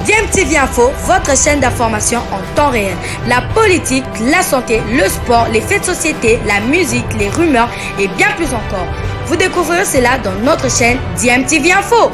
DMTV Info, votre chaîne d'information en temps réel. La politique, la santé, le sport, les faits de société, la musique, les rumeurs et bien plus encore. Vous découvrirez cela dans notre chaîne DMTV Info.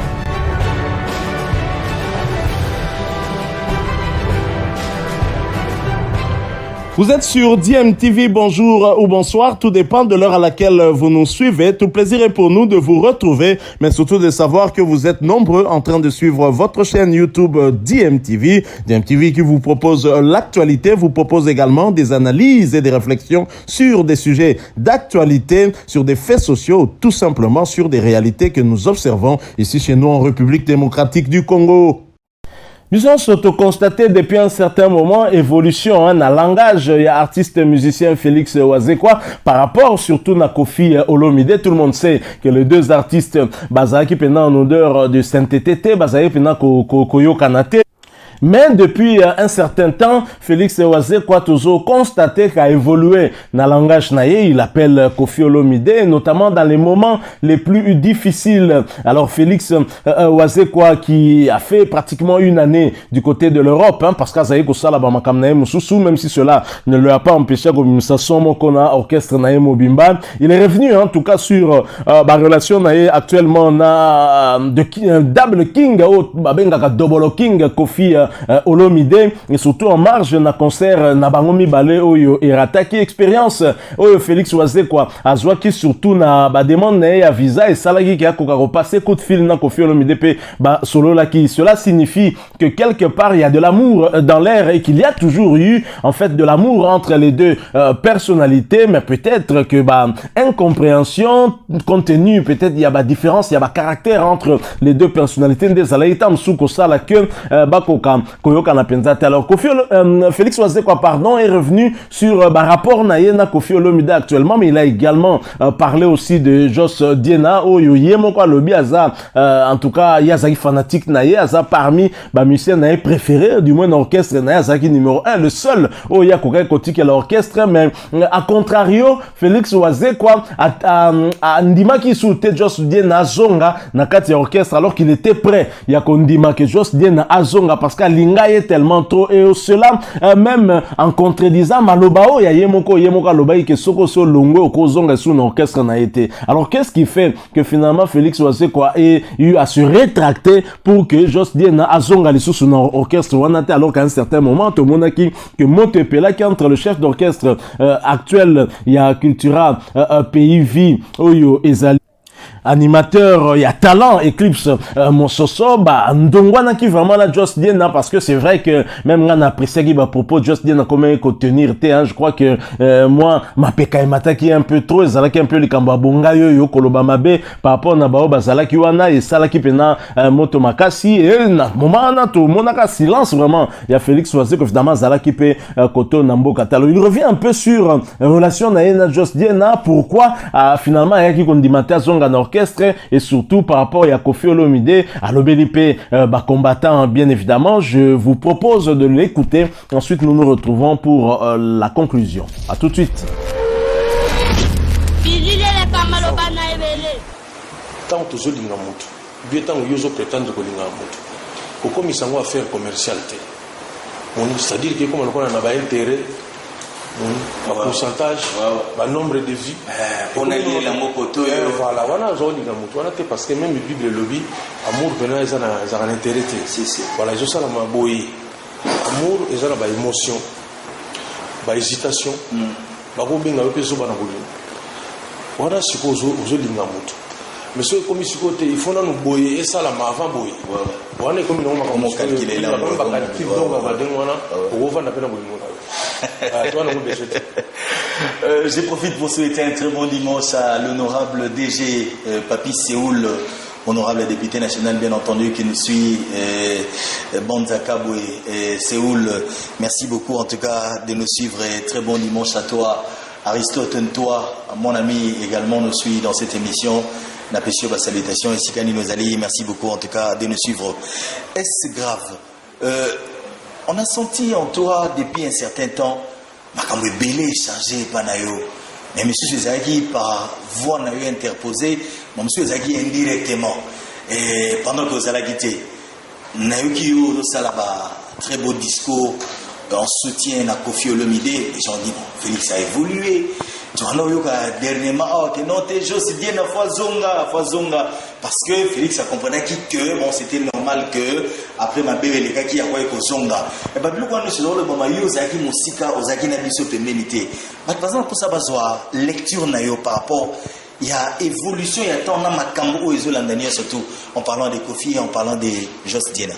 Vous êtes sur DMTV, bonjour ou bonsoir, tout dépend de l'heure à laquelle vous nous suivez. Tout plaisir est pour nous de vous retrouver, mais surtout de savoir que vous êtes nombreux en train de suivre votre chaîne YouTube DMTV. DMTV qui vous propose l'actualité, vous propose également des analyses et des réflexions sur des sujets d'actualité, sur des faits sociaux, tout simplement sur des réalités que nous observons ici chez nous en République démocratique du Congo. Nous avons constaté depuis un certain moment évolution dans le langage. Il y a artiste musicien Félix Wazekwa par rapport surtout à Kofi Olomide. Tout le monde sait que les deux artistes Bazaki pendant en odeur de sainteté, Bazaki pendant Koyo Kanate. Mais depuis un certain temps, Félix Wazekwa toujours constaté qu'a évolué dans le langage naïe. Il appelle Kofi Olomide, notamment dans les moments les plus difficiles. Alors Félix Wazekwa qui a fait pratiquement une année du côté de l'Europe, parce qu'à Zaïko Salabama Kamnae Moussou, même si cela ne lui a pas empêché de son orchestre naïe Mobimba, il est revenu en tout cas sur la relation naïe actuellement de Double King, Double King Kofi Olomide, et surtout en marge na concert na bangomi balé oyo erataki expérience oyo Félix Wazekwa azwaki surtout na ba demande na visa et salaki ki akoka ko passer coup de fil na Kofi Olomide pe ba solo la ki. Cela signifie que quelque part il y a de l'amour dans l'air et qu'il y a toujours eu en fait de l'amour entre les deux personnalités, mais peut-être que incompréhension compte tenu peut-être il y a différence, il y a caractère entre les deux personnalités des alaïta msuko sala que bakoka Koyoka na penzate. Alors Félix Wazekwa est revenu sur rapport na Kofi Olomide actuellement, mais il a également parlé aussi de Joss Diena oyo yemoko lobi aza en tout cas yazaki fanatique na aza parmi musiciens na préférés du moins l'orchestre na yazaki numéro 1, le seul oya koka kotiki l'orchestre. Mais à contrario Félix Wazekwa a ndima ki soute Joss Diena zonga na kati ya orchestre alors qu'il était prêt ya kondima que Joss Diena azonga parce que linga est tellement trop, et cela même en contredisant malobao ya yemoko lobai que soko so longo okozonga sous l'orchestre na été. Alors qu'est-ce qui fait que finalement Félix Wazekwa ait eu à se rétracter pour que Joss Diena azonga les sous l'orchestre wanate, alors qu'à un certain moment tout le monde a qui que Motepela qui entre le chef d'orchestre actuel il y a Cultura PIV oyo ezali animateur, il y a talent, Eclipse, Monsoso, ndongwana qui vraiment la Joss Diena, parce que c'est vrai que même on a apprécié qui propos Joss Diena comment il faut tenir je crois que moi ma peka mata qui est un peu trop, ça là qui un peu les kamba bonga yo koloba mabe par rapport na bao bazala ki wana et ça là qui pena moto makasi et na moment na tout monaka silence vraiment. Il y a Félix Wazekwa évidemment zala qui peut koto namboka talo. Il revient un peu sur relation na Joss Diena, pourquoi finalement il y a qui condimata zonga na orchestre, et surtout par rapport à Kofi Olomide, à l'OBLP combattant bien évidemment. Je vous propose de l'écouter. Ensuite, nous nous retrouvons pour la conclusion. À tout de suite. Tant que je linga mutu, bien tant que je prétends que linga mutu, au comme ils sont affaires commerciales, c'est-à-dire que comme on a un intérêt, un pourcentage, un nombre de vues. On a lié la mokoto. Voilà, voilà, parce que même le Bible le lobby, amour, maintenant, ils ont un intérêt. Voilà, ils ont ça, la boye. Amour, ils ont une émotion, une hésitation. Ils ont une hésitation. Voilà, c'est ce que vous avez dit. Mais ce comme il faut nous boyer et ça la avant boyer. Voilà, comme nous calculer là. Je profite pour souhaiter un très bon dimanche à l'honorable DG Papi Séoul, honorable député national bien entendu qui nous suit, Banzakabwe et Séoul. Merci beaucoup en tout cas de nous suivre et très bon dimanche à toi. Aristote, toi, mon ami également nous suit dans cette émission. N'apprécie pas salutation et Sikani Nozali, merci beaucoup en tout cas de nous suivre. Est-ce grave? On a senti en toi depuis un certain temps, Makamwe Belé chargé Panayo. Mais monsieur Zaki par voix n'a eu interposé, monsieur Zaki indirectement. Et pendant que vous allez quitter, Nayoki Yo Salaba, très beau discours en soutien à Kofi Olomide. Et j'en dis, bon, Félix a évolué. Tu vois, dernièrement, oh, non, t'es juste bien la fois zonga. Parce que Félix a compris que bon, c'était normal que après ma bébé, les gars qui a quoi zonga. Et bien, plus quand nous sommes le moment, Ozaki Moussika, Ozaki Nabiso Péménité. Par exemple, pour ça, lecture nayo par rapport. Il y a évolution, il y a tant de makambo et zolandania surtout en parlant de Kofi et en parlant de Jos Diena.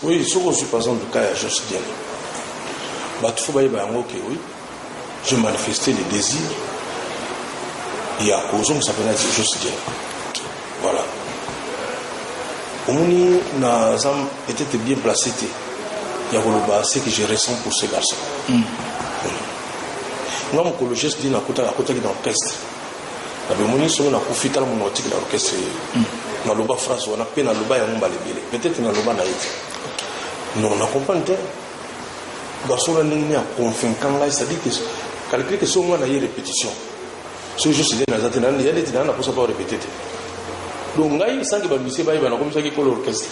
Oui, ce qu'on suit par exemple le cas de Jos Diena. Oui, je manifestais des désirs. Il y a cause ça s'appelle Jos Diena. Voilà. Omoni n'a peut-être bien placé. Il y a ce que je ressens pour ce garçon. Moi, mon Jos Diena à côté d'un orchestre. Moni sont na profiter mon article l'orchestre na loba phrase on a peine na loba ya ngomba lebele peut-être na loba na ite non on comprendre garçon là ndenge ya convaincant là ça dit que calculer que son na y répétition ce juste des nazate na ya des na pour ça pas répéter donc ngai sangi ba musicien ba na comme ça qui pour l'orchestre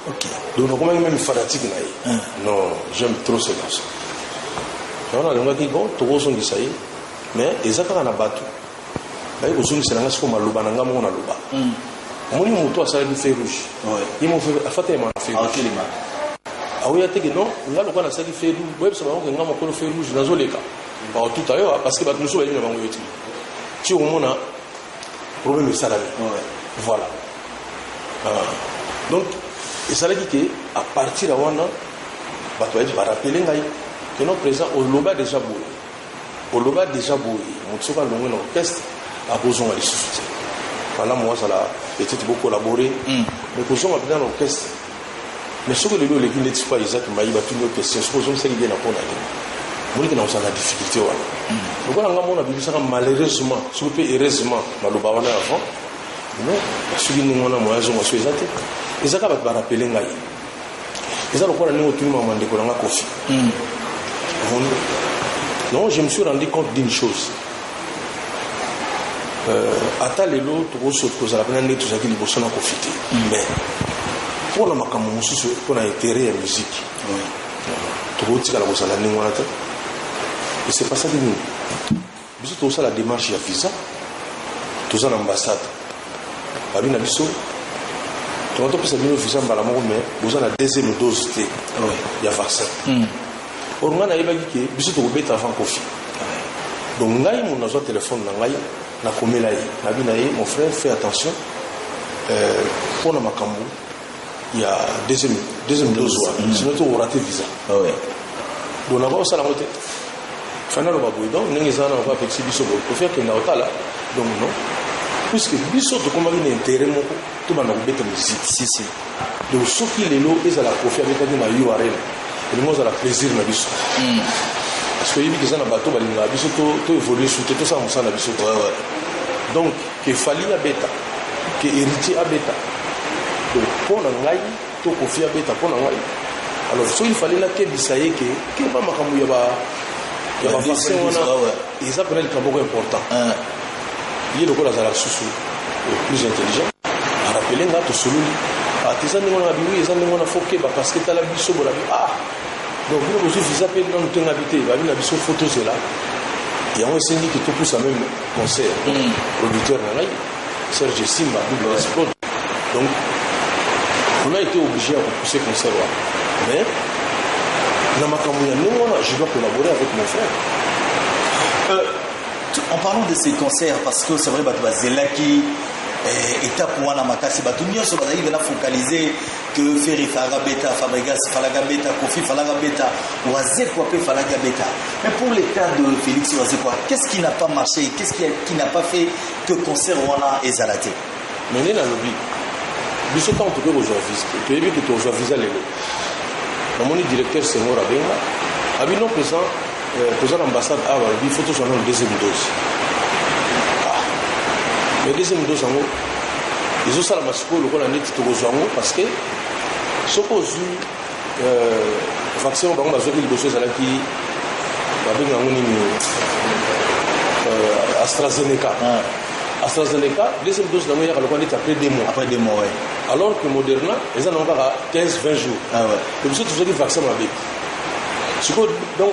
OK donc comment même fanatique na non j'aime trop ce garçon on a le qui bon tout son qui ça mais ezaka na bateau bayi kozongi selanga siko maloba na ngamo na loba moni moto asala di feu rouge il m'a fait afata ma feu rouge aoya teke non ngalo kwa na sali feu rouge web ça va que ngamo ko feu rouge na zoleka ba tout ayo parce que ba nous so ba na bango yoti ti o mona problème salami voilà donc et ça dit que à partir de wana ba to ba rappeler ngai que notre président au loba déjà boy moto ka longo na orchestre à besoin de soutien. Voilà, moi, ça l'a peut-être beaucoup collaboré. Mais besoin de l'orchestre. Mais ce que les gens ne disent pas, Isaac, il m'a dit une autre question. Ce que je sais qu'il y a une difficulté. Donc, on a vu ça malheureusement, si vous pouvez heureusement, dans le baron avant. Mais, ce qui nous a moyen, je me suis exacté. Isaac va rappeler Ngaï. Isaac, on a dit que tout le monde a Kofi. Non, je me suis rendu compte d'une chose. Ata lelo to so ko za bana netu zakili bosona profiter mais pour la makamu mususu pour na intérêt ya musique to tika la bosana ni ngwana ta et c'est pas ça de nous biso to ça la démarche ya visa to za l'ambassade babina biso to to pesa bino visa mbala moko mais bosana deuxième dose te ya vaccin or ngana yebaki ke biso to beta avant Kofi donc ngai mon nazo téléphone na ngai na komela ye na bina ye mon frère fais attention pour na makambu il y a deuxième dose sinon tu auras tes visa donc là ça la moté fana lo baboy donc ngi zana on va fixer biso pour faire que na otala donc non puisque biso to komba ni intérêt moko to bana ko beta musique si donc ce qui les lots ils à la profiter avec na URL et moi ça la plaisir na biso parce que il y a des bateaux balinga biso to évoluer sur tout ça on s'en a biso donc que fali à bêta que héritier à bêta donc pour na ngai to Kofi à bêta pour na ngai alors so il fallait là que bisaye que pas makamu ya ba vaccin on et ça prend le travail important il est le la zala susu plus intelligent à rappeler là to soluli artisan ni on a biwi ça ni on a foqué parce que ta la biso bola donc nous aussi visa pe dans notre habité va venir biso photos là et on essaie que tout pousse à même concert producteur là Serge Simba double explode donc on a été obligé à pousser concert là mais dans ma campagne je dois collaborer avec mon frère en parlant de ces concerts parce que c'est vrai bah Zelaki étape wana makasi batu nyonso bazali na focaliser que Ferry Farabeta Fabregas Falagabeta Kofi Falagabeta Wazekwa pe Falagabeta mais pour le cas de Félix Wazekwa qu'est-ce qui n'a pas marché qu'est-ce qui n'a pas fait que concert wana ezalate mais na lobby biso tant que aujourd'hui que ebi que to visa lelo mon directeur Senghor Abenga abino présent l'ambassade a bi photo sur la deuxième dose. Mais deuxième dose en haut, ils ont ça la masco le rôle en net parce que ce qu'on a vaccin on va jouer le dossier à la qui AstraZeneca. AstraZeneca, deuxième dose dans le après 2 mois. Après 2 mois, oui. Alors que Moderna, ils en ont encore 15-20 jours. Ah ouais. Donc, c'est tout ça qui vaccin ma bébé. Donc,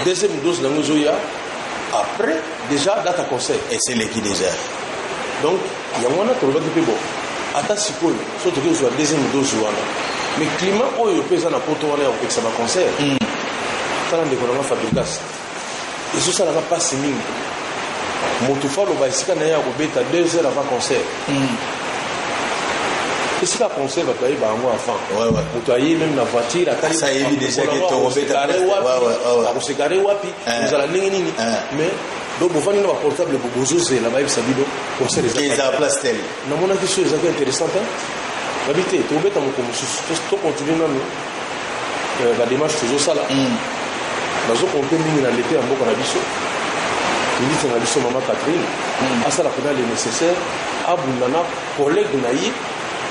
deuxième dose de l'angozoya, après, déjà, date à conseil. Et c'est l'équipe déjà. Donc, il y a moins de problème qui peut bon. Attends, si quoi, surtout que soit deuxième dose, mais le climat, où il y a un poteau, on ça va conseil. Ça, on a des fabrication. Et ça, ça n'a pas si mine. Motofa, le baïsika, n'a pas à 2 heures avant concert. Et si la concert va payer, bah, moi, avant. Ouais, ouais. Vous voyez, même la voiture, la taille. Ça évite déjà que tu rebêtes à vous se garez wapi, vous allez nini. Mais, donc, vous voyez, notre portable, vous avez la baïbe Sabido, concert des affaires. Qu'est-ce que la place telle? Dans mon avis, c'est intéressant. L'habité, tu rebêtes à mon commission. Tu continues, même. La démarche, toujours ça là. Parce qu'on peut mener dans l'été en beaucoup à Bisso. Il dit que c'est maman Catherine. À ça, la pédale est nécessaire. À Boulana, collègue de Naïf,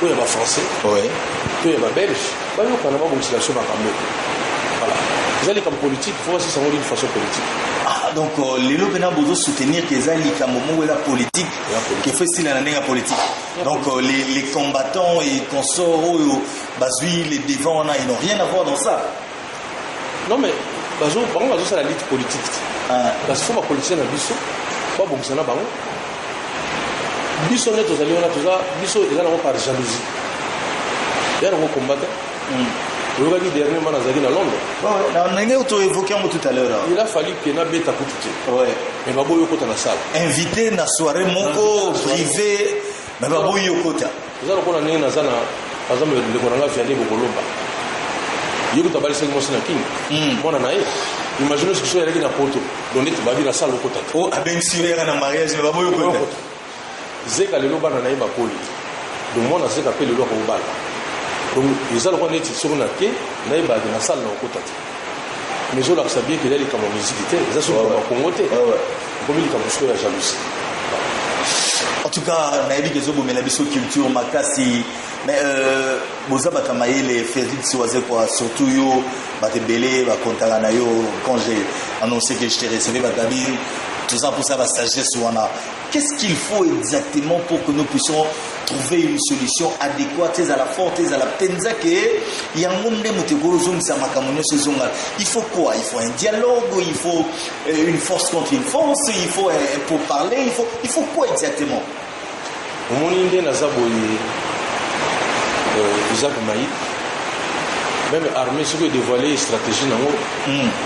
où il y a des Français, où il y a des Belges, où il y a une situation à Cameroun. Voilà. Vous allez comme politique, il faut aussi savoir d'une façon politique. Ah, donc, les gens peuvent soutenir que les alliés comme moment où la politique, qui fait style à la politique. Donc, les combattants et consorts, les devants, ils n'ont rien à voir dans ça. Non, mais, par exemple, c'est la lutte politique. Parce qu'il faut que les politiciens aient Bisso, pas bon, c'est là, Bisso net aux alliés, Bisso, ils ont par jalousie. Il y a un combattant. Le gars qui dernièrement a à Londres. On a évoqué tout à l'heure. Il a fallu que Nabé t'a coûté. Mais Babo Yoko dans la salle. Invité dans la soirée Moko privé, mais Babo Yoko. Vous allez voir, on a Nazana, par exemple, le Coranga Fiadé Bokolomba. Yoko Tabali Sengo Sinakin. Mon anaï. Imaginez ce que je suis dans Porto. Donc, tu vas dire la salle au côté. Oh, à Ben Sivera dans le mariage, mais Babo Yoko. Zeka le Loba Nanaï Bapoli. Donc, moi, je sais qu'appelle le Loba au bal. Donc, ils ont dit que sur une quai, ils ont dit la salle au côté. Mais je sais bien qu'il y a des musiques, ils sont au Congo. Comme il y a la jalousie. En tout cas, on a dit que vous avez une culture, Makasi. Mais vous avez les Félix surtout yo, Belé, quand j'ai annoncé que je t'ai recevé, tout ça pour ça, la sagesse. Qu'est-ce qu'il faut exactement pour que nous puissions trouver une solution adéquate à la forte, à la penza il y a un monde il faut quoi? Il faut un dialogue, il faut une force contre une force, il faut pour parler, il faut quoi exactement? Mon Indien n'a pas Isaac Maïd, même armée, ce qui dévoilé une stratégie,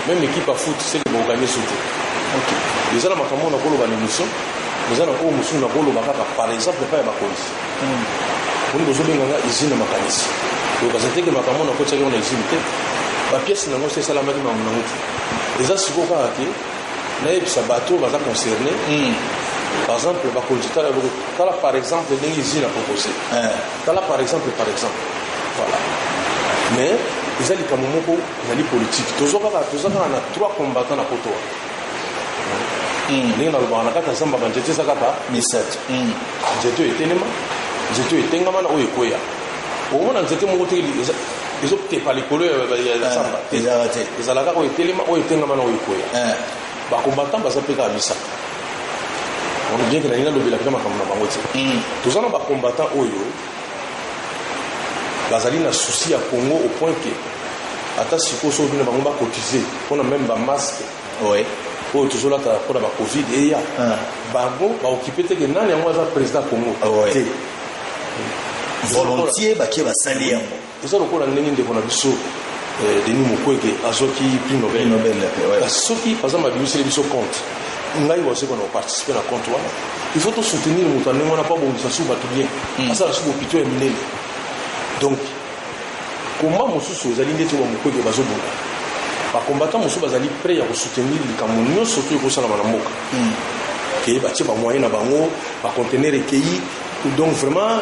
même équipe à foot, c'est qu'ils vont gagner surtout. Les gens qui ont une émission, les gens qui ont une émission, par exemple, pas de police. On a besoin d'une usine de mécanisme. Donc, parce que les gens qui ont une usine, la pièce c'est ça la même chose. Les gens qui ont un bateau, ils sont concernés. Par exemple, par exemple, une usine à proposer. Par exemple. Voilà. Mais, ils ont des politiques. Tous on a 3 combattants à Poto. Nous avons un cas de Samba Banjeti Sakata, Misset. Jeto et Tenema, Jeto et Tengaman ou Ekoya. Au moment où j'étais monté, ils ont été par les couleurs de Samba. Ils ont la ou Tenema ou Tengaman ou Ekoya. Les combattants, ils ont été à Missa. On dit bien que nous avons le bilan comme nous avons. Tous on a des combattants Oyo. Ils ont un souci à Congo au point que, à ta situation, ils ont cotisé. On a même un masque. Oh, toujours là, pour la Covid, et il y a Bango, occupé que nan y a président Congo. Volontiers, qui va salir. Et ça, le coup, on a Denis Mukwege, Azoki, prix Nobel. Ceux qui, par exemple, ont mis sur compte. On a participé à la compte. Il faut tout soutenir, on n'a pas bon, ça se bat bien. Ça, c'est un peu miné. Donc, comment mon sous aux alliés de Mukwege Bazobona? Les combattants sont prêts à soutenir les Camerounais, surtout les Salamanamok. Qui est moyen à contenir les pays. Donc vraiment,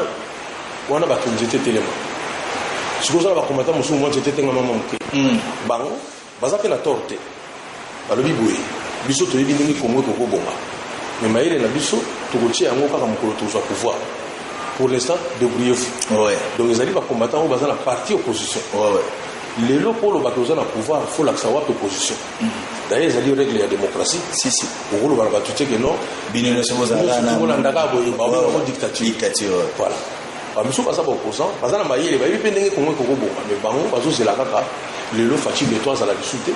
on a battu les éléments. Si vous avez des combattants, vous avez été un moment. Bango, vous avez la torte. Le biboué. Biso, tu es venu comme vous au Bomba. Mais Maïle et la Biso, tu es un mot comme tu as pouvoir. Pour l'instant, débrouillez-vous. Donc les alliés combattants ont la partie opposition. Les locaux, le bateau a pouvoir, il faut la savoir opposition. D'ailleurs, ils allaient régler la démocratie. Si. Pour vous, le bateau, tu sais que non. Dictature. Voilà. bamiso baza baopposant baza na mayele bayebi mpe ndenge kongo ekokoboma me bango bazozela kaka lelo fatigue to azala lisu te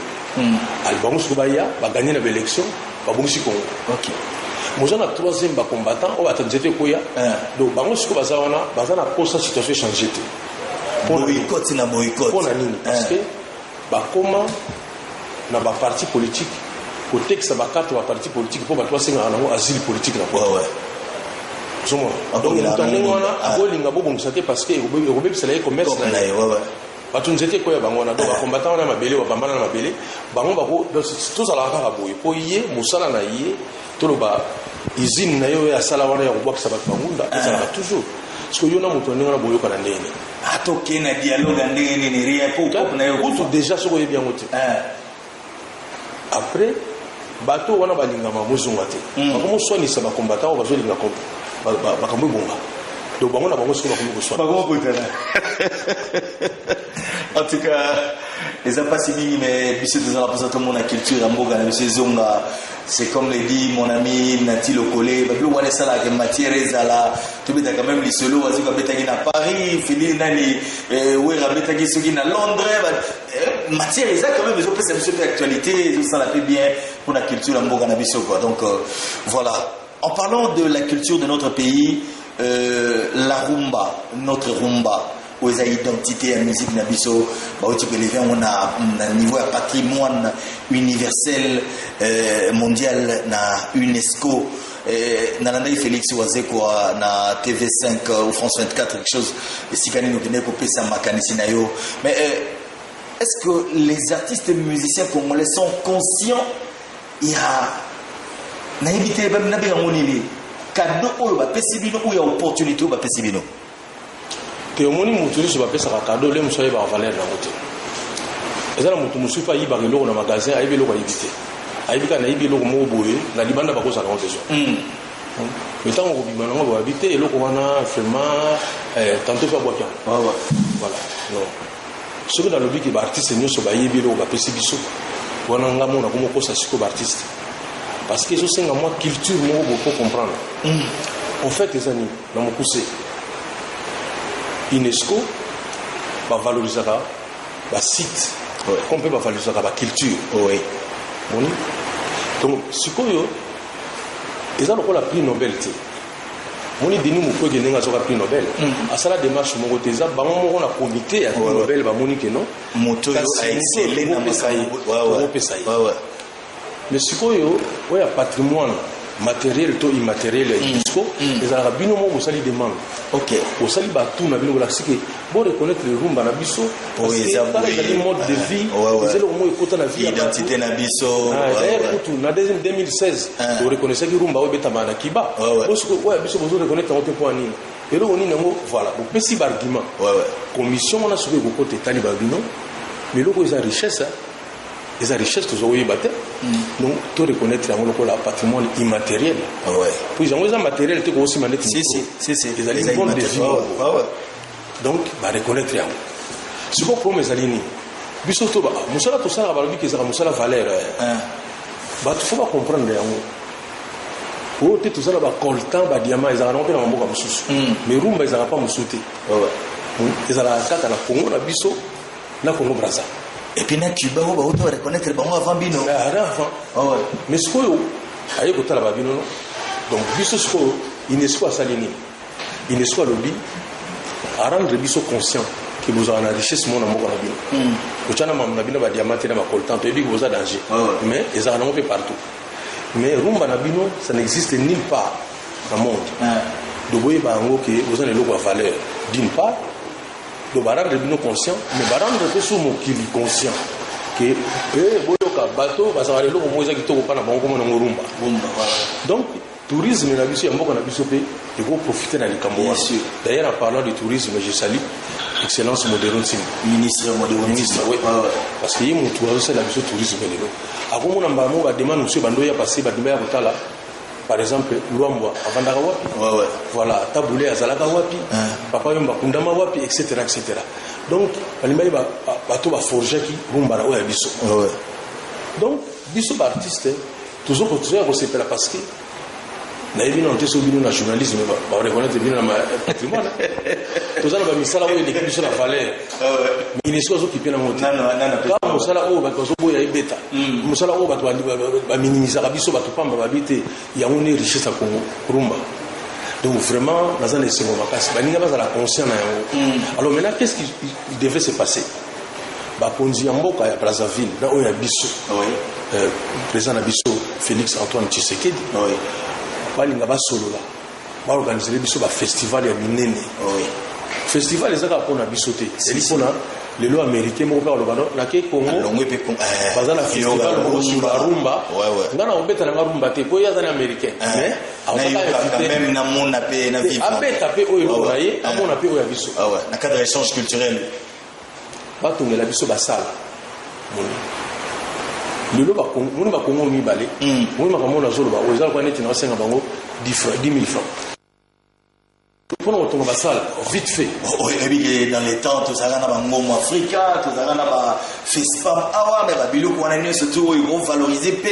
bango soki baya baganye na baélection babongisi kongo moza na troisième bacombattant oyo bato nzete ekoya donc bango soki baza wana baza na posa situation échange te mpo na nini parce que bakoma na baparti politique kotekisa bakarte baparti politique mpo bato basengaka nango asile politique na poto donc moto ndenge wana akolinga bobongisa te parce que ekobebisela ye commerce na ye bato nzete ekoya bango wana donc bakombattant wana mabele babambana na mabele bango tozalaka kaka boye mpo ye mosala na ye toloba usine na ye oyo asala wana ya kobwakisa bato bangunda ezalaka toujours parce que yo na moto ndenge wana boyokana ndenge atoke na dialogue ndenge nini ria po na yo kutu déjà soko yebi yango te après bato wana balingama mozonga te bakomoswanisa bakombattant oyo bazolinga bakambo ebonga donc bango na bango soki bakomi koswana en tout cas les pas mingi mais biso tozala mposa tomona culture ya mboka na biso ezonga c'est comme le dit mon ami Nati Lokole babilo wana esalaka matière ezala tobetaka même lisolo wazi babetaki na Paris fili nani wera betaki soki na Londres matière eza quand même ezopesa biso mpe actualité ezosala mpe bien pour la culture ya mboka na biso quoi donc voilà. En parlant de la culture de notre pays, la rumba, notre rumba, où il y a identité à la musique nabiso, on a un niveau de patrimoine universel mondial na UNESCO. Nananda Félix Oazé quoi na TV5 ou France 24 quelque chose. Si quand nous venons couper ça macanisinayo. Mais est-ce que les artistes et musiciens congolais sont conscients? Il y a na éviter même na bien monini cadeau oyo ba pesibino ou ya opportunité ba pesibino te moni muturi so ba pesa ka cadeau le muso ba valeur na moto ezala mutu musufa yiba loko na magasin ayibe loko yibite ayibika na yibi loko mo boye na libanda ba ko sa na teso mais tant ko bima na ba habiter eloko wana vraiment tantôt fa bokia voilà non ce que dans le but que ba artiste nyoso ba yibi loko ba pesibiso wana ngamo na komo ko sa siko ba artiste parce que je sais que moi culture moi beaucoup comprendre en fait les amis dans mon poussé UNESCO va valoriser la site qu'on peut valoriser la culture donc ce que ils ont le prix Nobel moni deni moko ke nenga zoka prix Nobel asala démarche moko teza bango moko na comité ya prix Nobel ba moni ke non moto yo a excellé na masai mais sikoyo oya patrimoine matériel to immatériel ya UNESCO ezala bino mo sali demande au sali ba tout na bino la sike bon reconnaître le rumba na biso parce que ça le mode de vie c'est le mo ekota na vie identité na biso d'ailleurs tout na 2016 on reconnaissait que rumba obeta na kiba parce que ouais biso bozo reconnaître en point nini et là on est ngo voilà donc petit argument commission on a sauvé ko côté taliba bino mais loko eza richesse les richesses que vous avez donc tout reconnaître le patrimoine immatériel puis ils ont un matériel qui aussi manette les alliés bon des donc bah reconnaître ce qu'on promet les alliés biso to ba musala to sala ba lobi ke za musala valeur bah faut pas comprendre o te to sala ba coltan ba diamant ils ont na mboka mususu mais rumba ils ont pas musuté ils ont la kaka na Congo na biso na Congo Brazza. Et puis na Cuba on va reconnaître le bon avant bino avant mais ce que ayo kotala ba bino donc biso ce que UNESCO salini UNESCO lobby à rendre biso conscient que vous avez une richesse mon amour na bino ko na mam na bino ba diamant na ba coltan to ebi vous a danger mais ils en ont fait partout mais rumba na bino ça n'existe nulle part dans le monde de boye ba ngo que vous avez le logo valeur d'une part de barrage de nos conscients mais barrage de sous mon qui conscient que boyoka bateau ba ça va le moza qui to pas na bango comme na rumba donc tourisme na biso ya mboka na biso pe il faut profiter na likambo d'ailleurs en parlant de tourisme je salue excellence Modéronsi ministre Modéronsi parce que mon tour c'est la biso tourisme lelo akomo na mbamo ba demande monsieur bando ya passer ba dimba ya kotala par exemple Luambo avandaka wapi voilà tabule azalaka wapi papa yomba kundama wapi etc donc balimba ba to ba forger ki rumba na oya biso donc biso ba artiste toujours continuer à se faire parce que nayebi na te so bino na journalisme ba reconnaître bino na patrimoine tozala ba misala oyo l'équipe sur la valeur ministre zo kipena moti ka musala oyo ba zo boya ibeta musala oyo ba minimiser biso ba topamba ba bité ya une richesse à Congo rumba. Donc vraiment nazana esengo makasi baninga bazala conscient na yango. Alors maintenant qu'est-ce qui devait se passer? Ba konzi ya mboka ya Brazzaville na oyo ya biso président na biso Félix Antoine Tshisekedi balinga basolola ba organiser biso ba festival ya minene. Festival ezaka pona biso te elipona lelo américain moko pa lobano na ke Congo bazala festival moko sur la rumba ngana obeta na rumba te ko yazana américain mais même na mona pe na vivre abeta pe oyo lobaye amona pe oyo ya biso na cadre d'échange culturel batongela biso basala lelo ba Congo mibale moni makamona zoloba oza kwa neti na senga bango 10,000 francs pour nous basal vite fait. Dans les temps tout ça na bango africain tout ça na ba fespam awa mais ba biloko wana ne surtout ils vont valoriser pe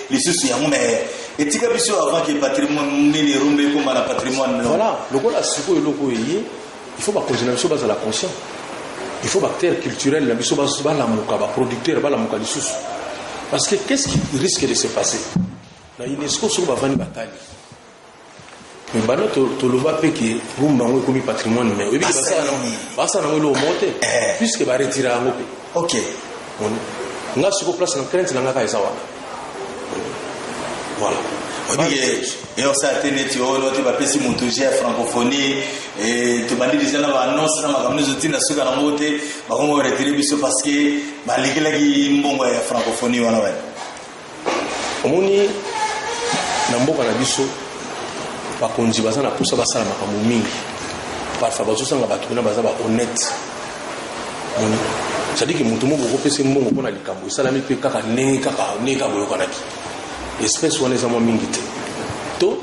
les soucis ya mais etika biso avant que patrimoine ne rumbe comme la patrimoine. Voilà le ko la siko eloko yi il faut ba continuer biso basa la conscience. Il faut acteur culturel la biso basa la muka ba producteur ba la muka lisusu. Parce que qu'est-ce qui risque de se passer? La UNESCO sur ba vani batali. Mais bano to lova pe ki rumba ngo comme patrimoine mais oui basa na ngolo monte puisque ba retira ngo pe. OK. Nga siko place na crainte na nga ka esawa. Voilà. Et on s'est atteint tu vas passer mon projet francophonie et tu vas dire déjà na annonce na makamno zoti na suka na mote ba ko retirer biso parce que ba ligela ki mbongo ya francophonie wana wana. Omoni na mboka na biso bakonzi bazana pusa basala makambo mingi parfois bazosanga bato na baza ba honnête moni c'est-à-dire que mutu moko kopesa mbongo pona likambo esalami pe kaka neka boyokanaki espèce wana eza mwa mingi te to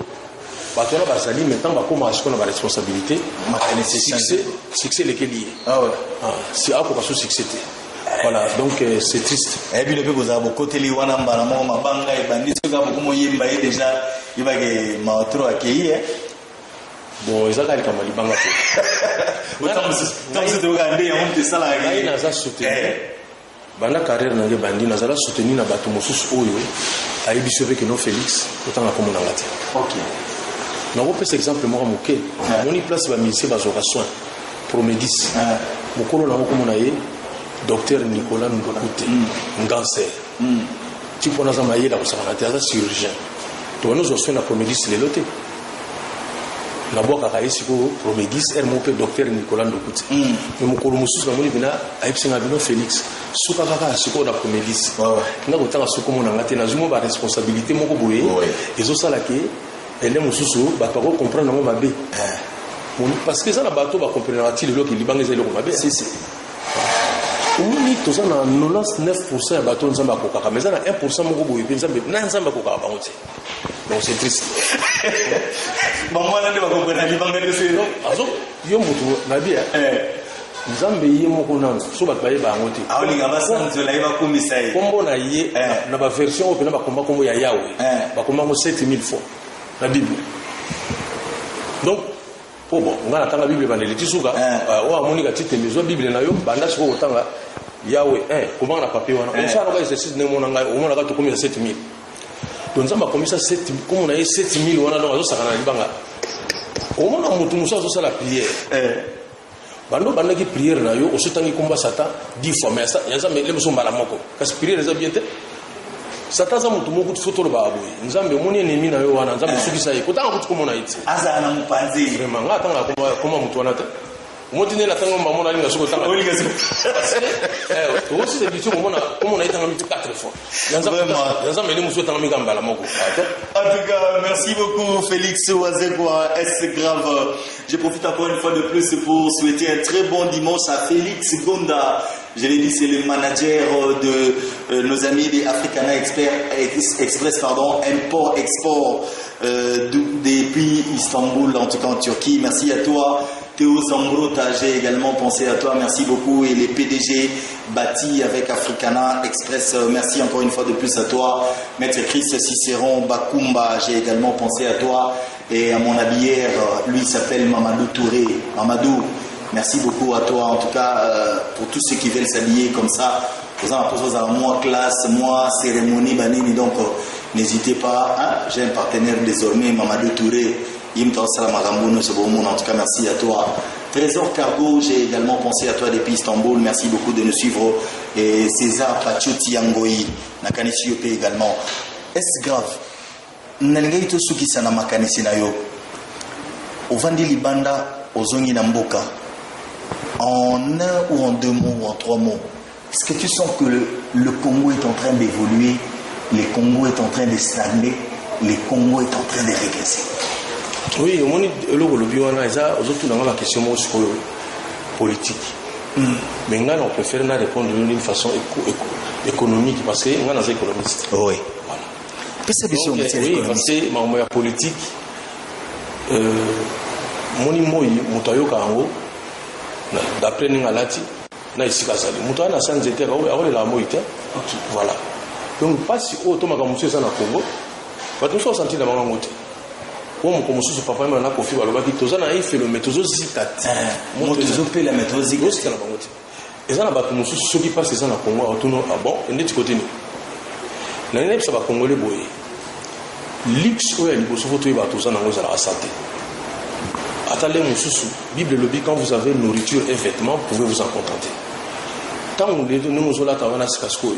bato wana bazali maintenant bakoma asiko na ba responsabilité succès lequel si akoka so succès te. Voilà, donc c'est triste. Et puis le peu vous avez côté les wana mbala mo mabanga et bandit ce gars beaucoup yemba déjà il va que ma trop accueilli bon ezaka li kama libanga te. Tant c'est de regarder on te sala ngai naza soutenir banda carrière na bandi nazala soutenir na bato mosusu oyo ayebi sauver que non Félix otanga comme na ngati. OK. Na ko pesa exemple mo moke moni place ba ministère bazoka soin Promedis mokolo na ko mona ye Docteur Nicolas Ndokute, un cancer. Tu peux nous envoyer là où ça va être un chirurgien. Toi nous aussi na Promedis les lotés. Na boka kaisi ko Promedis er mon docteur Nicolas Ndokute. Mais mon kolomusus na moni bina aipsinga bino Félix. Suka kaka siko na Promedis. Na ko tanga suko mona ngate na zumo ba responsabilité moko boye. Ezo sala ke ele mususu ba ko comprendre mo mabe. Parce que ça na bato ba comprendre ati le loki libanga zelo ko mabe. Si. Omoni toza na 99% ya bato nzamba kokaka mais na 1% moko boye pe nzambe na nzamba kokaka bango te. Donc c'est triste. Bon moi na ndeba comprendre libanga de c'est non. Azo yo mutu na bia. Nzambe ye moko na so ba baye bango te. Aoli ngaba sanzo la iba kumisa ye. Kombo na ye na ba version o pe na ba komba kombo ya Yahweh. Ba komba ngo 7000 fois na Bible. Donc bon ngana tanga Bible bandeli tisuka o amoni ka tite mezo Bible na yo banda siko otanga Yahweh comment na papier wana on ça ba exercice ne mona ngai o mona ka to komisa 7000 donc nzamba komisa 7000 comme on a 7000 wana donc azo sakana libanga o mona mutu musa azo sala prière bando banda ki prière na yo o sotangi komba sata 10 fois mais ça yanza me lemuso mbala moko kasi prière za bien te sata za mutu moko foto lo baboy nzambe moni ennemi na yo wana nzambe sukisa ye kotanga kuti komona iti aza na mupanzi vraiment nga tanga koma mutu wana te motine la tanga mbamona linga suko tanga oli kasi aussi c'est bitu komona itanga mitu 4 fois nzambe le musu tanga minga mbala moko en tout cas merci beaucoup Félix Wazekwa est grave. Je profite encore une fois de plus pour souhaiter un très bon dimanche à Félix Gonda. Je l'ai dit, c'est le manager de nos amis des Africana Express, import-export depuis Istanbul, en tout cas en Turquie. Merci à toi. Théo Zambrota, j'ai également pensé à toi, merci beaucoup. Et les PDG bâtis avec Africana Express, merci encore une fois de plus à toi. Maître Chris Cicéron Bakumba, j'ai également pensé à toi. Et à mon habillère, lui s'appelle Mamadou Touré. Mamadou, merci beaucoup à toi. En tout cas, pour tous ceux qui veulent s'habiller comme ça, vous en posez à moi classe, moi cérémonie, banini, donc n'hésitez pas. Hein? J'ai un partenaire désormais, Mamadou Touré. En tout cas, merci à toi. Trésor Cargo, j'ai également pensé à toi depuis Istanbul. Merci beaucoup de nous suivre. Et César Pachoti Angoi, Nakanisi Yope également. Est-ce grave? Nangaito Suki Sana Makanisi Nayo. Ovandi Libanda, Ozongi Namboka. En un ou en 2 mots ou en 3 mots, est-ce que tu sens que le Congo est en train d'évoluer, le Congo est en train de stagner, le Congo est en train de régresser? Oui, on est le biwana ça aujourd'hui dans la question politique. Mais on préfère répondre d'une façon économique parce que on est économiste. Oui. Voilà. Oui, parce que ma politique moni moi mutayo kango d'après ningalati na isika sali mutayo na sanzete ka o la moite. Voilà. Donc pas si automaka monsieur ça na Congo. Ba tout ça senti dans mangote. Comme je papa m'a na kofi baloba ki tozana ife le métozo zitati motozo pe la métozo zitati na bangote ezana ba musu ceux qui passent ça na Congo autono ah bon et ndeti côté ni na nene ça ba congolais boye luxe oya liboso photo ba tozana ngo za la santé atale musu bible lobby quand vous avez nourriture et vêtements vous pouvez vous en contenter tant on les nous zola tawana sikasko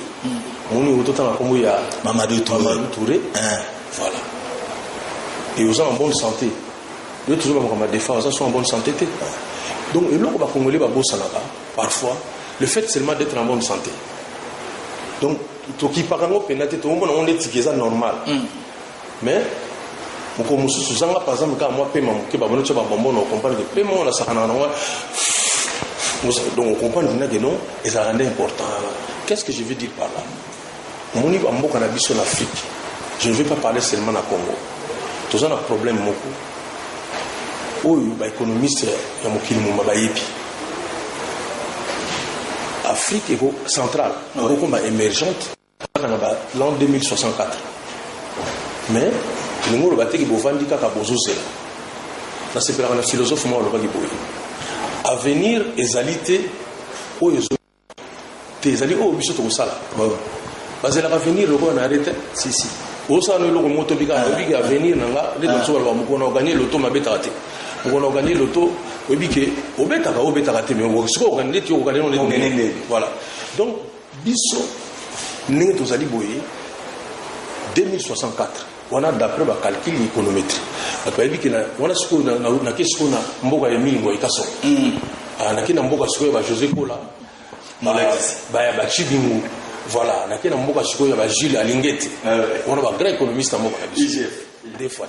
moni otota na Congo ya Mamadou Touré voilà. Et aux gens en bonne santé. Nous toujours comme défense, ils sont en bonne santé. Donc, et là, on va congolais, parfois, le fait seulement d'être en bonne santé. Donc, tout qui parle en pénalité, tout le monde on est ticket normal. Mais, par exemple, quand moi, paiement, que on comprend que paiement, on a ça donc, on comprend que non, et ça rendait important. Qu'est-ce que je veux dire par là? Mon niveau en cannabis en Afrique, je ne vais pas parler seulement à Congo. Tous un problème moko oyo ba économiste ya mokili mumba ba yepi Afrique est centrale comme émergente l'an 2064 mais ngolo bateki bovandi kaka bozozela na sepela na philosophe mo lo ba giboye avenir ezalité oyo te ezali o biso to sala bazela avenir lo ko na arrêter si osa no loko moto bika avenir nanga les donc ba mukona gagner l'auto mabeta te mukona gagner l'auto obike obeta te mais siko gagner ti o gagner on voilà donc biso ninga tozali boye 2064 on a d'après ba calcul économétrie ba biki na on a siko na kesiko na mboka ya milingo ikaso na kina mboka siko ba José Kola ba Chibingu. Voilà, na kena mboka siko ya ba Gilles Alingeti. On a ba grand économiste mboka na biso. Des fois.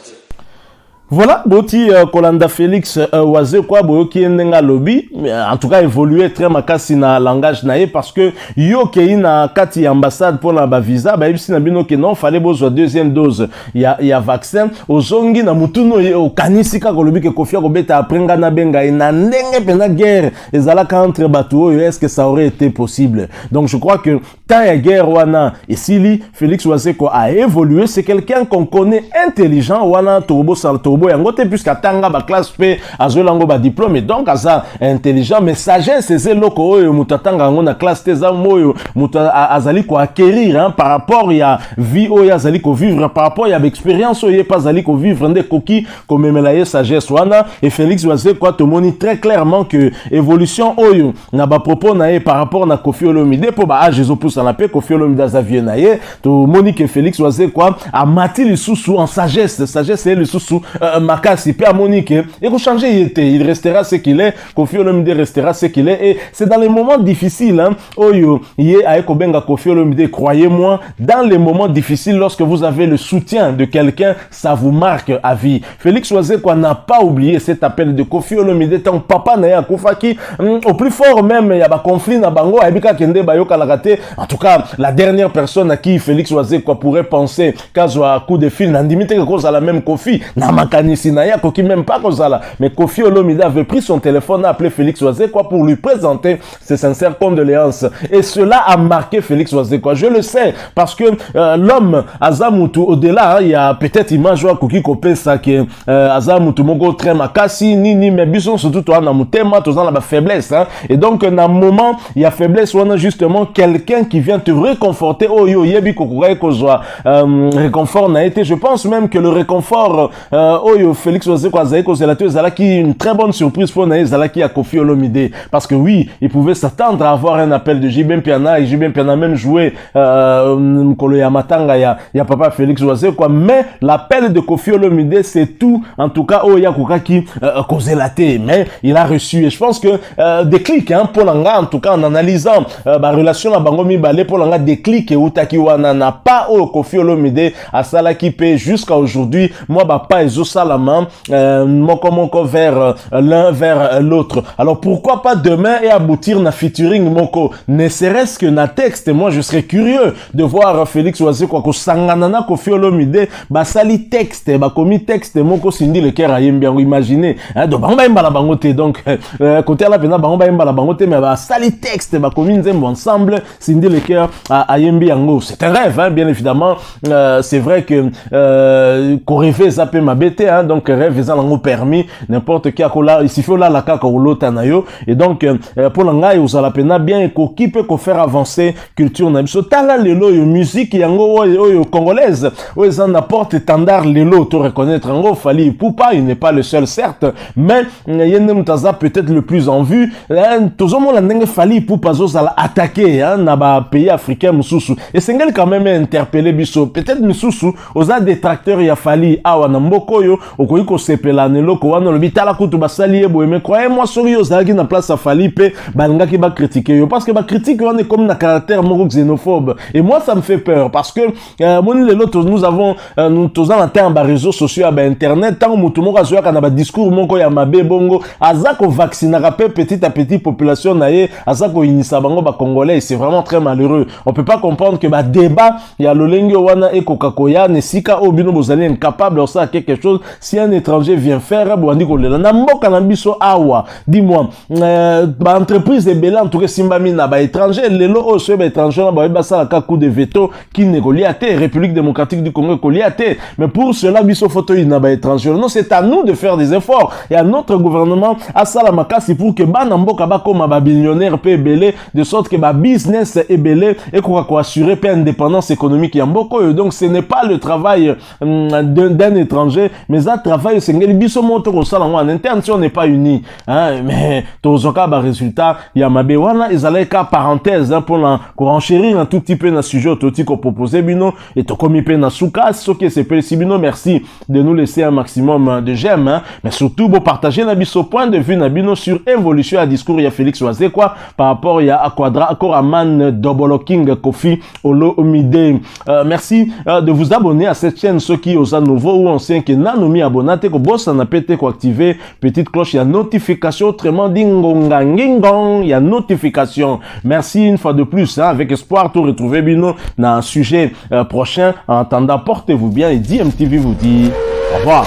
Voilà, Boti Kolanda Félix Oise quoi boyo ki ndenga lobby, en tout cas évoluer très makasi na langage nae parce que yo kei na kati ambassade pour na ba visa ba ibisi na bino ke non fallait besoin deuxième dose ya vaccin ozongi na mutuno o kanisika ko lobby ke kofia ko beta aprenga na benga na ndenge pena guerre ezala entre bato est-ce que ça aurait été possible? Donc je crois que tant ya guerre wana esili Félix Oise ko a évolué, c'est quelqu'un qu'on connaît intelligent wana Tobo Saltobo yangote puisqu'à tanga ba classe P azolango ba diplôme donc asa intelligent mais sagesse c'est loko oyo mutatanga ngo na classe teza moyo muta azali ko acquérir hein, par rapport ya vie oyo azali ko vivre par rapport ya expérience oyo pas azali ko vivre ndé koki comme melaye sagesse wana et Félix Oise quoi te moni très clairement que évolution oyo na ba propos na par rapport na Koffi Olomide po ba age zo poussa na pe Koffi Olomide Xavier na ye to moni que Félix Oise quoi a mati le sous en sagesse et le sous Makasi, Père Monique, il faut changer, il restera ce qu'il est, Koffi Olomide restera ce qu'il est, et c'est dans les moments difficiles, hein, Oyo, Yé, Aekobenga, Koffi Olomide, croyez-moi, dans les moments difficiles, lorsque vous avez le soutien de quelqu'un, ça vous marque à vie. Félix Oise, quoi, n'a pas oublié cet appel de Koffi Olomide, ton papa n'a pas Koufaki, au plus fort même, il y a un conflit dans Bango, Abika Kende, Bayoka Lagate, en tout cas, la dernière personne à qui Félix Oise, quoi, pourrait penser, qu'à un coup de fil, n'a limité que cause à la même Koffi, n'a Makanisina, Koki même pas Kozala. Mais Kofi Olomide avait pris son téléphone, a appelé Félix Ouazekwa pour lui présenter ses sincères condoléances. Et cela a marqué Félix Ouazekwa. Je le sais, parce que l'homme, Azamutu, au-delà, il y a peut-être image à Koki Kopesa qui est Azamutu Mogo très makasi, ni, mais bison surtout toi, na mutema, toi, dans la faiblesse, hein. Et donc, dans un moment, il y a faiblesse, on a justement quelqu'un qui vient te réconforter. Oh yo, yebi kokurai kozwa, réconfort n'a été, je pense même que le réconfort, oh yo, Félix Ouazekwa Zaiko Zelato, Zalaki, une très bonne surprise pour Naïs Zalaki à Kofi Olomide. Parce que oui, il pouvait s'attendre à avoir un appel de Jibem Piana, et Jibem Piana même joué, Kolo Yamatanga, il y a papa Félix Ouazekwa, mais l'appel de Kofi Olomide, c'est tout, en tout cas, oh yakuka qui, Kozelate, mais il a reçu, et je pense que, des clics, hein, pour l'anga, en tout cas, en analysant, ma relation à Bangomi Balé, pour l'anga, des clics, et Utaki Wana n'a pas, oh, Kofi Olomide, à Salaki P, jusqu'à aujourd'hui, moi, pas Ezo Salama, moko vers l'un vers l'autre. Alors pourquoi pas demain et aboutir na featuring moko, ne serait-ce que na texte. Moi je serais curieux de voir Félix Ouazekwa ko sanganana Kofi Olomide basali texte, bakomi texte moko sindi le cœur ayembi. Imaginez, hein, donc bango ba bangote, donc côté la pena bango ba bangote, mais basali texte bakomi nzembo ensemble sindi le cœur ayembi yango. C'est un rêve, hein, bien évidemment. C'est vrai que qu'on rêvait ça peut m'abêter, hein, donc rêve ça l'ont permis n'importe qui a là il suffit là la kaka ou l'autre nayo. Et donc pour l'angai vous la pena bien qui peut faire avancer culture na biso tala lelo yo musique yango yo congolaise où ils en apportent étendard lelo to reconnaître ngo Fally Ipupa, il n'est pas le seul certes, mais yende mutaza peut-être le plus en vue. Tous hommes la ndenge Fally Ipupa zo la attaquer, hein, na ba pays africain mususu et sengel quand même interpeller biso peut-être mususu aux détracteurs ya Fally awa na mboko yo okoyi ko sepela neloko wana lobitala kutu basali ebo mais croyez-moi soki yo zalaki na place ya Fally pe balingaki ba critiquer yo parce que ba critique on est comme na caractère moko xénophobe et moi ça me fait peur parce que moni lelo nous avons nous tous en termes ba réseaux sociaux ba internet tant mutu moko azoyaka na ba discours moko ya mabe bongo azako vaccinera pe petit à petit population naie azako inisa bango ba congolais, c'est vraiment très malheureux. On peut pas comprendre que ba débat ya lolenge wana e kokakoya ne sika obino bozali incapable de faire quelque chose. Si un étranger vient faire boandi kolela na mboka na biso awa, dis-moi ba entreprise e bela en tout cas simbami na ba étranger lelo o so ba étranger ba ba sala ka coup de veto qui ne goliate République démocratique du Congo goliate, mais pour cela biso photo na ba étranger. Non, c'est à nous de faire des efforts et à notre gouvernement à sala makasi pour que ba na mboka ba koma ba billionnaire pe belé de sorte que ba business est belé et qu'on assurer pe indépendance économique ya mboko. Donc ce n'est pas le travail d'un étranger, mais un travail c'est ngeli biso moto ko sala en interne si on n'est pas unis, hein. Mais tozoka ba résultat ya mabe wana ezalai ka parenthèse, hein, pour la enchérir un tout petit peu na sujet toti ko proposer bino et to komi pe na souka ce qui c'est si bino. Merci de nous laisser un maximum de j'aime, hein, mais surtout pour partager na biso point de vue na bino sur évolution à discours ya Félix Ouazekwa par rapport ya Aquadra Akoraman Double King Kofi Olomide. Merci de vous abonner à cette chaîne, ceux qui osent à nouveau ou anciens qui n'ont mis abonné, que boss en a pété, ko activer petite cloche, il y a notification, autrement dingonga ngingong, il y a notification. Merci une fois de plus, hein, avec espoir de retrouver Bino dans un sujet prochain. En attendant, portez-vous bien et DMTV vous dit au revoir.